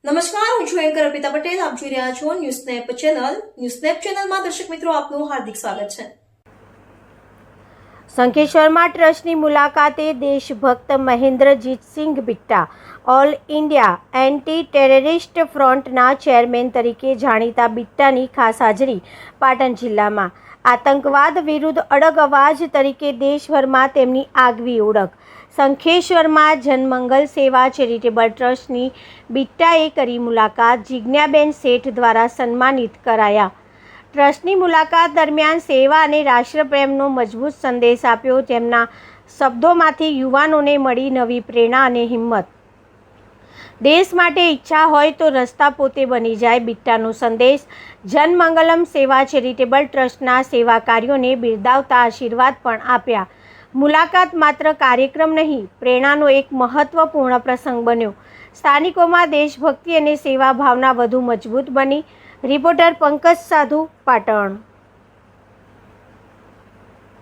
નમસ્કાર, હું છું એન્કર અર્પિતા પટેલ. આપ જોઈ રહ્યા છો ન્યૂઝનેપ ચેનલ. ન્યૂઝનેપ ચેનલમાં દર્શક મિત્રો આપનું હાર્દિક સ્વાગત છે. શંખેશ્વરમાં ટ્રસ્ટની મુલાકાતે દેશભક્ત Mahendrajit Singh Bitta all India anti terrorist ફ્રન્ટના ચેરમેન તરીકે જાણીતા બિટ્ટાની ખાસ હાજરી પાટણ જિલ્લામાં. આતંકવાદ વિરુદ્ધ અડગ અવાજ તરીકે દેશભરમાં તેમની આગવી ઓળખ. શંખેશ્વરમાં જનમંગલ સેવા ચેરિટેબલ ટ્રસ્ટની બિટ્ટાએ કરી મુલાકાત. જિજ્ઞાબેન શેઠ દ્વારા સન્માનિત કરાયા. ટ્રસ્ટની મુલાકાત દરમિયાન સેવા અને રાષ્ટ્રપ્રેમનો મજબૂત સંદેશ આપ્યો. તેમના શબ્દોમાંથી યુવાનોને મળી નવી પ્રેરણા અને હિંમત. દેશ માટે ઈચ્છા હોય તો રસ્તા પોતે બની જાય. બિટ્ટાનો સંદેશ. જનમંગલમ સેવા ચેરિટેબલ ટ્રસ્ટના સેવા કાર્યોને બિરદાવતા આશીર્વાદ પણ આપ્યા. મુલાકાત માત્ર કાર્યક્રમ નહીં, પ્રેરણાનો એક મહત્વપૂર્ણ પ્રસંગ બન્યો. સ્થાનિકોમાં દેશભક્તિ અને સેવા ભાવના વધુ મજબૂત બની. રિપોર્ટર પંકજ સાધુ, પાટણ.